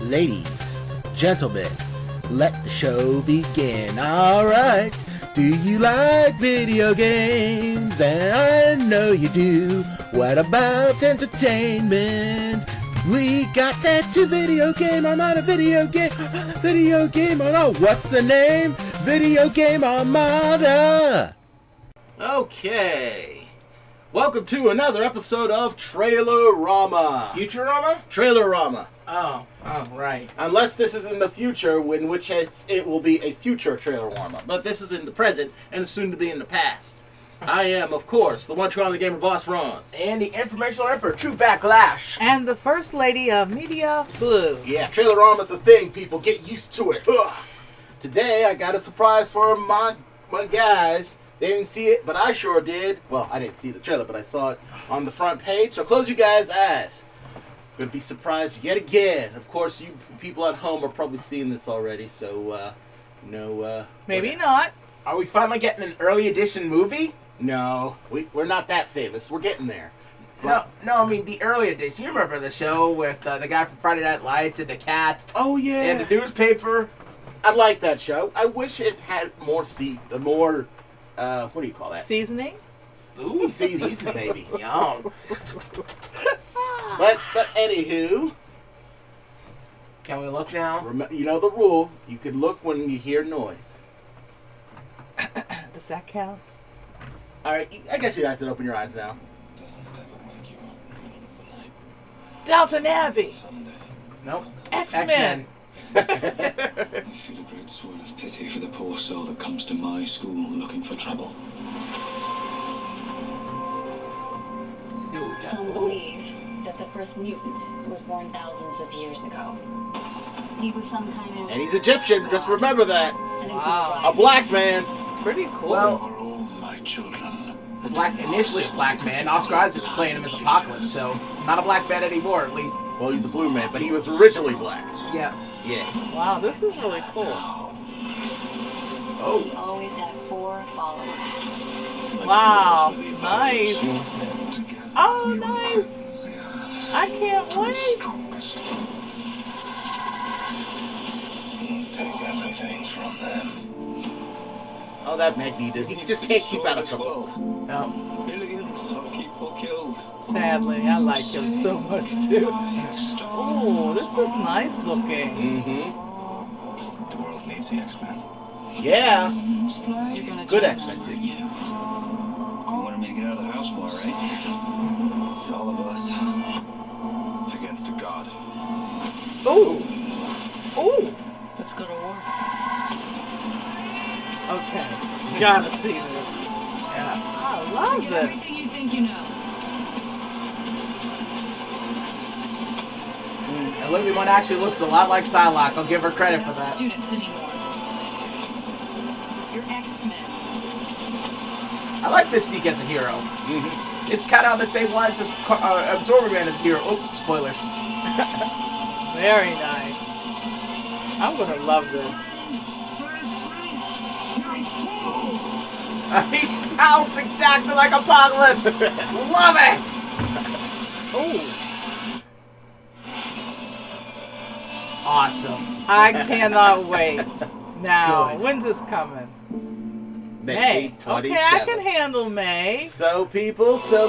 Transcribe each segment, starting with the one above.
Ladies, gentlemen, let the show begin. Alright, do you like video games? Then I know you do. What about entertainment? We got that too. Video game, I'm not a video game. Video game, oh no, what's the name? Video Game Armada. Okay. Welcome to another episode of Trailer-Rama. Futurama? Trailer-Rama. Oh, right. Unless this is in the future, in which it will be a future Trailer-Rama. But this is in the present, and soon to be in the past. I am, of course, the one true on the gamer boss, Bronze. And the informational emperor, True Backlash. And the first lady of Media Blue. Yeah, Trailer-Rama's a thing, people. Get used to it. Ugh. Today, I got a surprise for my guys. They didn't see it, but I sure did. Well, I didn't see the trailer, but I saw it on the front page. So close you guys' eyes. Gonna be surprised yet again. Of course, you people at home are probably seeing this already, so Maybe not. Are we finally getting an early edition movie? No, we're not that famous. We're getting there. No, I mean the early edition. You remember the show with the guy from Friday Night Lights and the cat? Oh yeah. And the newspaper. I like that show. I wish it had more what do you call that? Seasoning? Ooh, Seasons, baby. Yum. But anywho, Can we look now? you know the rule. You can look when you hear noise. Does that count? All right, I guess you guys can open your eyes now. Downton Abbey. Nope. X-Men. I feel a great swirl of pity for the poor soul that comes to my school looking for trouble. Some believe that the first mutant was born thousands of years ago. He was some kind of... And he's Egyptian, just remember that. And he's Wow. A black man. Pretty cool. Are all my children. Initially a black man. Oscar Isaac's playing him as Apocalypse, so not a black man anymore, at least. Well, he's a blue man, but he was originally black. Yeah. Yeah. Wow, this is really cool. He Oh. always had 4 followers. Wow, nice. Oh, nice. I can't wait. Take everything from them. Oh, that Magneto. He just can't keep out of trouble. No. Millions of people killed. Sadly, I like him so much too. Oh, this is nice looking. Mm-hmm. The world needs the X-Men. Yeah. You're gonna Good try X-Men, that, too. aren't you? You wanted me to get out of the house more, right? It's all of us. Against a god. Oh. Oh. Let's go to war. Okay. Gotta see this. Yeah. I love this. Everything you think you know. Olivia Munn actually looks a lot like Psylocke. I'll give her credit for You're not that. students anymore. You're X-Men. I like Mystique as a hero. Mm-hmm. It's kind of on the same lines as Absorber Man as a hero. Oh, spoilers. Very nice. I'm gonna love this. He sounds exactly like Apocalypse. Love it. Oh. Awesome. I cannot wait. Now, Good. when's this coming? May 27th. Okay, I can handle May. So, people, so.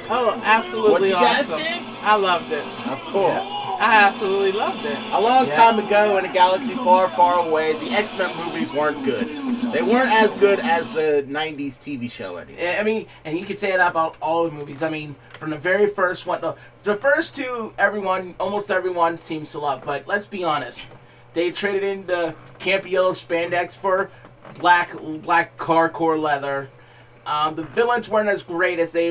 Oh, absolutely What you guys awesome. think? I loved it. Of course. I absolutely loved it. A long time ago in a galaxy far, far away, the X-Men movies weren't good. They weren't as good as the 90s TV show anyway. I mean, and you could say that about all the movies. I mean, from the very first one, the first two, almost everyone seems to love. But let's be honest, they traded in the campy yellow spandex for black hardcore leather. The villains weren't as great as they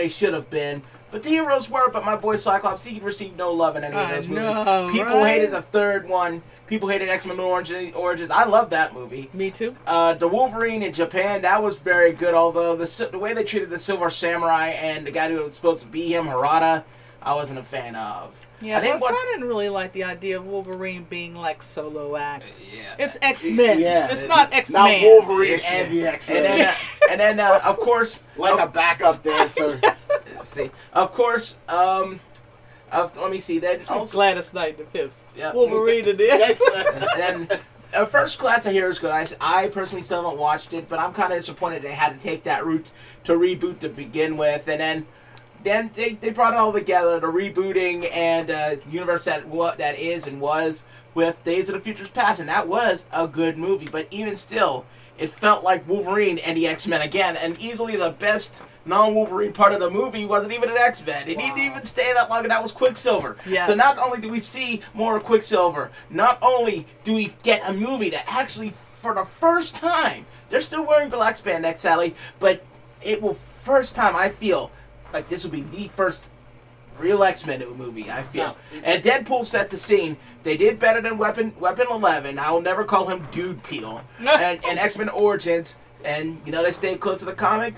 should have been. But the heroes were, but my boy Cyclops, he received no love in any of those movies. know, People right? hated the third one. People hated X-Men Origins. I love that movie. Me too. The Wolverine in Japan, that was very good, although the way they treated the Silver Samurai and the guy who was supposed to be him, Harada, I wasn't a fan of. Yeah, I didn't plus I didn't really like the idea of Wolverine being like solo act. Yeah. It's X-Men. Yeah. It's not Not X-Men. Wolverine and the X-Men. And then of course, Like a backup dancer. see, of course, Let me see. Then also, Gladys Knight and the Pips. Yeah. Wolverine it is. and then First Class I hear is good. I personally still haven't watched it, but I'm kind of disappointed they had to take that route to reboot to begin with, and then they brought it all together, the rebooting and universe that is and was with Days of the Future's Past, and that was a good movie. But even still, it felt like Wolverine and the X-Men again, and easily the best non-Wolverine part of the movie wasn't even an X-Men. It didn't even stay that long, and that was Quicksilver. Yes. So not only do we see more of Quicksilver, not only do we get a movie that actually, for the first time, they're still wearing black spandex, Sally, but it will first time I feel like this will be the first real X-Men movie, I feel. And Deadpool set the scene. They did better than Weapon 11. I will never call him Dude Peel. and X-Men Origins, and they stayed close to the comic.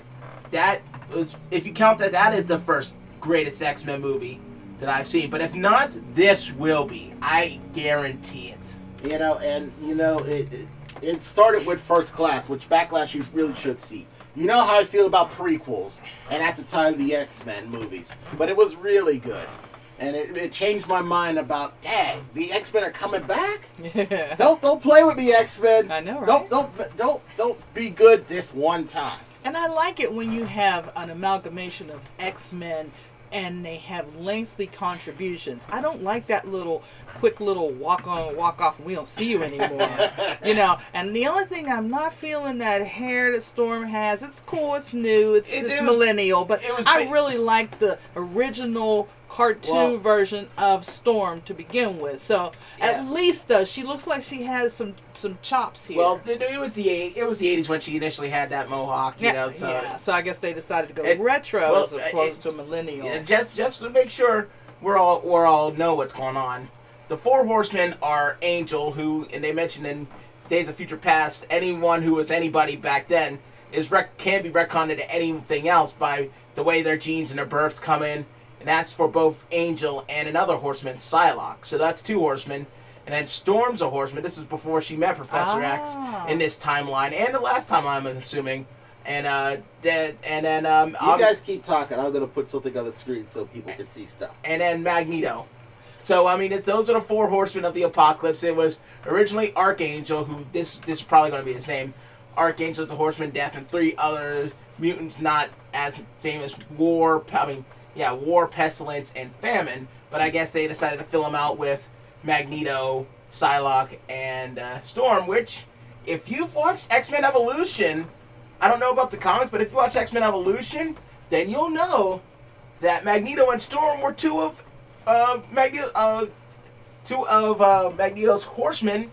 That was, if you count that is the first greatest X-Men movie that I've seen. But if not, this will be. I guarantee it. It started with First Class, which Backlash you really should see. You know how I feel about prequels, and at the time the X-Men movies. But it was really good. And it changed my mind about, dang, the X-Men are coming back? Yeah. Don't play with me, X-Men. I know, right? Don't be good this one time. And I like it when you have an amalgamation of X-Men and they have lengthy contributions. I don't like that quick little walk on, walk off, and we don't see you anymore. And the only thing I'm not feeling that hair that Storm has, it's cool, it's new, it's millennial, but I really like the original cartoon version of Storm to begin with. So at least though, she looks like she has some chops here. Well, it was the 80s when she initially had that mohawk, So I guess they decided to go retro as opposed to millennial. Yeah, just to make sure we're all know what's going on. The Four Horsemen are Angel, who, and they mentioned in Days of Future Past, anyone who was anybody back then can be retconned into anything else by the way their genes and their births come in. And that's for both Angel and another horseman, Psylocke. So that's two horsemen. And then Storm's a horseman. This is before she met Professor X in this timeline. And the last time, I'm assuming. And then you guys keep talking. I'm going to put something on the screen so people can see stuff. And then Magneto. So, I mean, those are the four horsemen of the apocalypse. It was originally Archangel, who this is probably going to be his name. Archangel's the horseman, Death, and three other mutants not as famous. War, Pestilence, and Famine. But I guess they decided to fill them out with Magneto, Psylocke, and Storm, which, if you've watched X-Men Evolution, I don't know about the comics, but if you watch X-Men Evolution, then you'll know that Magneto and Storm were two of Magneto's horsemen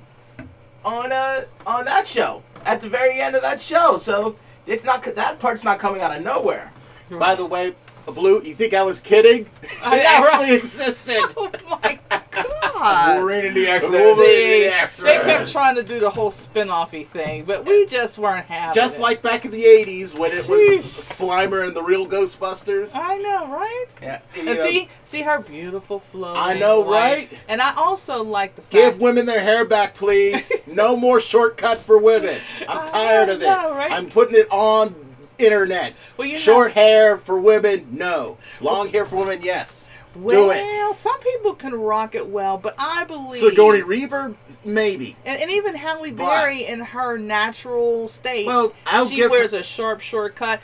on that show, at the very end of that show. So that part's not coming out of nowhere. By the way, Blue, you think I was kidding? It actually existed. Oh my God! Wolverine and the X-Men. They kept trying to do the whole spin-offy thing, but we just weren't having Just it. like back in the 80s when it was Slimer and the real Ghostbusters. I know, right? Yeah. And see her beautiful flow. I know, right? And I also like the fact... Give women their hair back, please. No more shortcuts for women. I'm tired of it. Right? I'm putting it on internet. Well, Short hair for women, no. Long hair for women, yes. Do it. Well, some people can rock it well, but I believe... Sigourney Weaver, maybe. And even Halle Berry in her natural state, Well, she wears a sharp shortcut.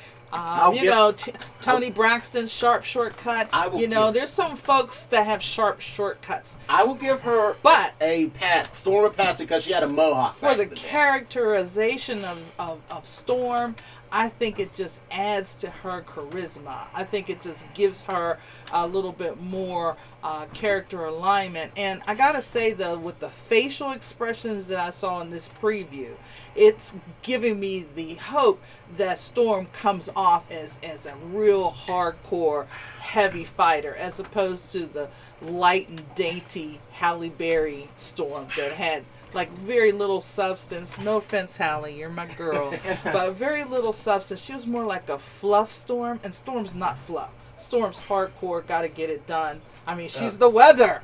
Tony Braxton, sharp shortcut. There's some folks that have sharp shortcuts. I will give her a pass, Storm a pass, because she had a mohawk. For the characterization of Storm, I think it just adds to her charisma. I think it just gives her a little bit more character alignment. And I gotta say, though, with the facial expressions that I saw in this preview, it's giving me the hope that Storm comes off as a real hardcore heavy fighter, as opposed to the light and dainty Halle Berry Storm that had like very little substance. No offense, Halle, you're my girl, but very little substance. She was more like a fluff Storm, and Storm's not fluff. Storm's hardcore, got to get it done. I mean, she's the weather.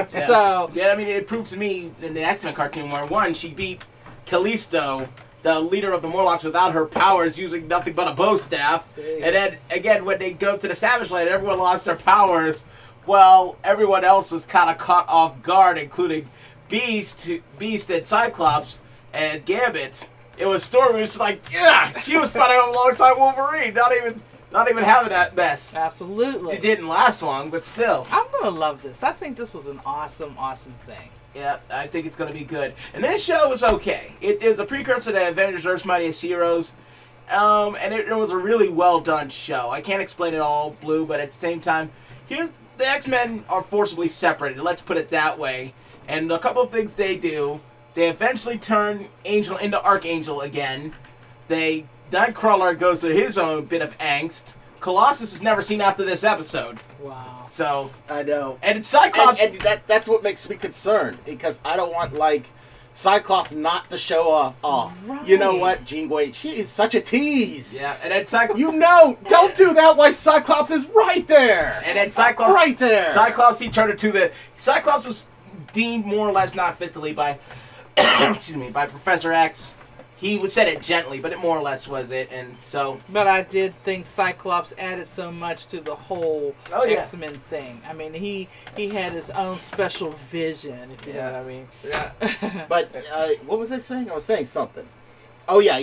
So I mean, it proves to me in the X-Men cartoon where one, she beat Callisto, the leader of the Morlocks, without her powers, using nothing but a bow staff. And then again, when they go to the Savage Land, everyone lost their powers. Well, everyone else was kind of caught off guard, including Beast and Cyclops and Gambit. It was Storm was like, yeah, she was fighting alongside Wolverine, not even having that mess. Absolutely. It didn't last long, but still. I'm gonna love this. I think this was an awesome thing. Yeah, I think it's going to be good. And this show was okay. It is a precursor to Avengers Earth's Mightiest Heroes. And it was a really well done show. I can't explain it all, Blue, but at the same time, here the X-Men are forcibly separated. Let's put it that way. And a couple of things they do. They eventually turn Angel into Archangel again. Nightcrawler goes through his own bit of angst. Colossus is never seen after this episode. Wow. So I know. And Cyclops... And that's what makes me concerned, because I don't want, like, Cyclops not to show off. Right. You know what, Jean Grey, she is such a tease. Yeah, and then Cyclops... Don't do that while Cyclops is right there. And then Cyclops... Right there. Cyclops, he turned into the... Cyclops was deemed more or less not fitly by... excuse me, by Professor X. He said it gently, but it more or less was it, and so... But I did think Cyclops added so much to the whole Oh, yeah. X-Men thing. I mean, he had his own special vision, if you know what I mean. Yeah. But, what was I saying? I was saying something. Oh, yeah.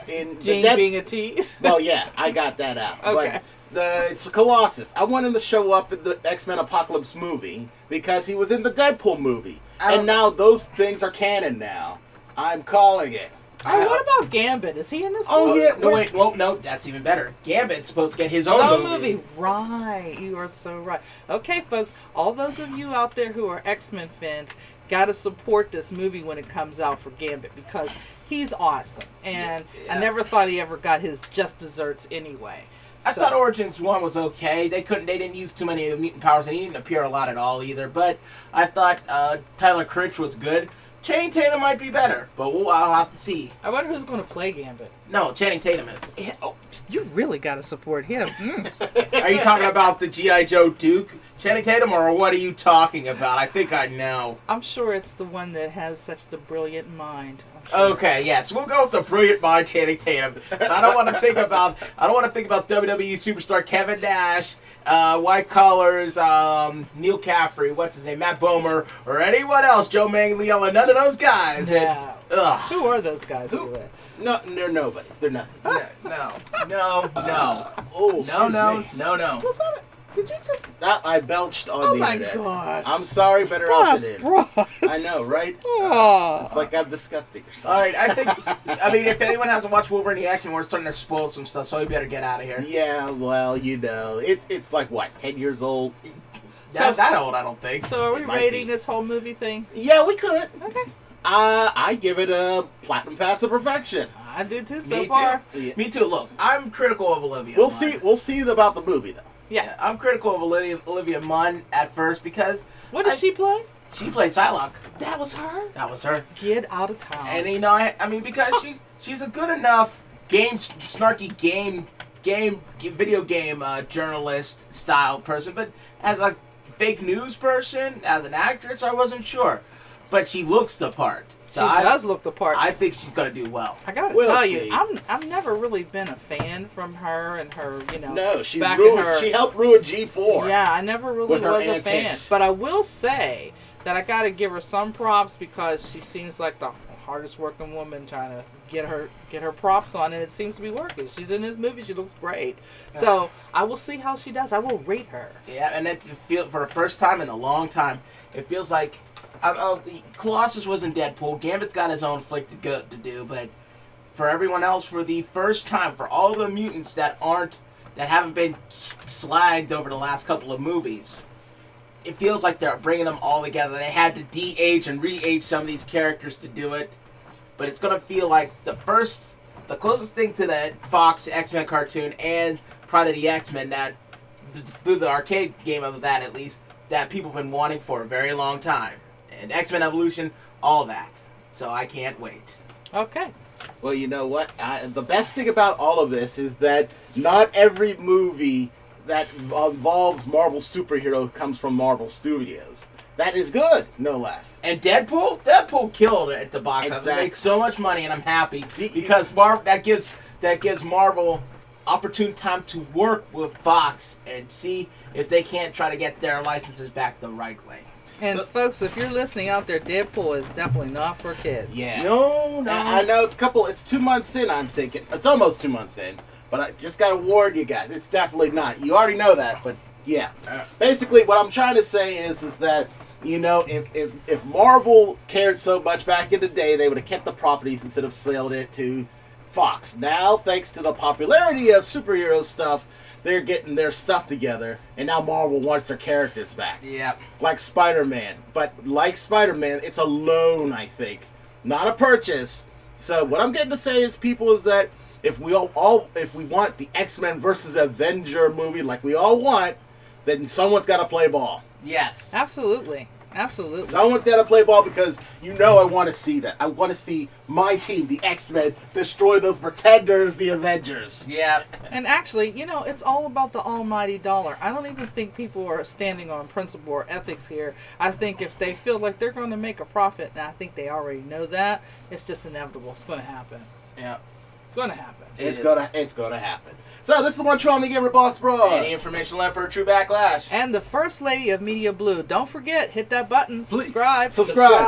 In Jean being a tease. Well, yeah, I got that out. Okay. But it's Colossus. I want him to show up in the XMen Apocalypse movie because he was in the Deadpool movie. And now those things are canon now. I'm calling it. Oh, what about Gambit? Is he in this Oh, movie? yeah. No, wait. Well, no, that's even better. Gambit's supposed to get his own movie. Right. You are so right. Okay, folks, all those of you out there who are X-Men fans got to support this movie when it comes out for Gambit, because he's awesome. And I never thought he ever got his just desserts anyway. I thought Origins 1 was okay. They didn't use too many of the mutant powers, and he didn't appear a lot at all either. But I thought Tyler Critch was good. Channing Tatum might be better, but I'll have to see. I wonder who's going to play Gambit. No, Channing Tatum is. Yeah, you really got to support him. Are you talking about the G.I. Joe Duke, Channing Tatum, or what are you talking about? I think I know. I'm sure it's the one that has such the brilliant mind. Sure. Okay, yes, we'll go with the brilliant mind Channing Tatum. I don't want to think about WWE superstar Kevin Nash, White Collars, Neil Caffrey, what's his name, Matt Bomer, or anyone else, Joe Manganiello, none of those guys. Yeah. Ugh. Who are those guys anyway? No, they're nobodies. They're nothing. No. Oh, excuse me. No. Was that? Did you just? I belched on Oh the my internet. gosh! I'm sorry, better off than in. Ross. I know, right? Oh. It's like I'm disgusting or All something. right, I mean, if anyone hasn't watched Wolverine the X-Men, we're starting to spoil some stuff, so we better get out of here. Yeah, well, you know, it's like what, 10 years old? Not that old, I don't think. So are we It might rating be. this whole movie thing? Yeah, we could. Okay. I give it a platinum pass of perfection. I did too so Me far. too. Yeah. Me too. Look, I'm critical of Olivia We'll Munn. see. We'll see about the movie though. Yeah. I'm critical of Olivia Munn at first because What did she play? she played Psylocke. That was her. That was her. Get out of town. And you know, I mean, because she's a good enough snarky video game journalist style person, but as a fake news person, as an actress, I wasn't sure. But she looks the part. So she does look the part. I think she's gonna do well. I gotta We'll tell see. you, I've never really been a fan from her and her, No, she back ruined. in her. She helped ruin G4. Yeah, I never really with her was a fan. antics. But I will say that I gotta give her some props because she seems like the hardest working woman trying to get her props on, and it seems to be working. She's in this movie. She looks great. So I will see how she does. I will rate her. Yeah, and that's for the first time in a long time. It feels like Colossus was in Deadpool. Gambit's got his own flick to do, but for everyone else, for the first time, for all the mutants that haven't been slagged over the last couple of movies, it feels like they're bringing them all together. They had to de-age and re-age some of these characters to do it, but it's gonna feel like the closest thing to the Fox X-Men cartoon and Pride of the X-Men that through the arcade game of that at least that people have been wanting for a very long time. And X-Men Evolution, all that. So I can't wait. Okay. Well, you know what? The best thing about all of this is that not every movie that involves Marvel superheroes comes from Marvel Studios. That is good, no less. And Deadpool killed it at the box office. It Exactly. makes so much money, and I'm happy because that gives Marvel opportune time to work with Fox and see if they can't try to get their licenses back the right way. And folks, if you're listening out there, Deadpool is definitely not for kids. Yeah. No. I know it's 2 months in, I'm thinking. It's almost 2 months in. But I just got to warn you guys, it's definitely not. You already know that, but yeah. Basically, what I'm trying to say is that, you know, if Marvel cared so much back in the day, they would have kept the properties instead of selling it to Fox. Now, thanks to the popularity of superhero stuff, they're getting their stuff together, and now Marvel wants their characters back. Yeah. Like Spider-Man. But like Spider-Man, it's a loan, I think, not a purchase. So what I'm getting to say is, people, is that if we if we want the X-Men versus Avenger movie like we all want, then someone's got to play ball. Yes. Absolutely. Absolutely. Someone's got to play ball, because you know I want to see that. I want to see my team, the X-Men, destroy those pretenders, the Avengers. Yeah. And actually, you know, it's all about the almighty dollar. I don't even think people are standing on principle or ethics here. I think if they feel like they're going to make a profit, and I think they already know that, it's just inevitable. It's going to happen. Yeah. It's going to happen. It's gonna happen. So this is One True Omni Gamer Boss Bro. And the Informational Emperor, True Backlash. And the First Lady of Media Blue. Don't forget, hit that button. Please. Subscribe. Subscribe.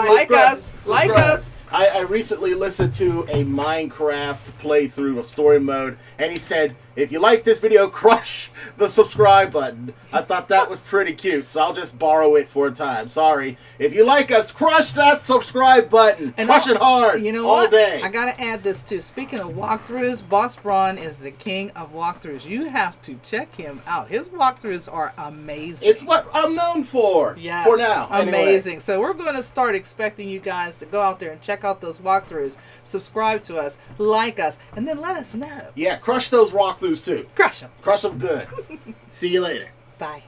Like us. I recently listened to a Minecraft playthrough of story mode, and he said, if you like this video, crush the subscribe button. I thought that was pretty cute, so I'll just borrow it for a time. Sorry. If you like us, crush that subscribe button. And crush it hard. You know all what? day. I gotta add this too. Speaking of walkthroughs, Boss Braun is the king of walkthroughs. You have to check him out. His walkthroughs are amazing. It's what I'm known for. Yes, For now. Anyway. amazing. So we're going to start expecting you guys to go out there and check out those walkthroughs, subscribe to us, like us, and then let us know. Yeah, crush those walkthroughs too. Crush them. Crush them good. See you later. Bye.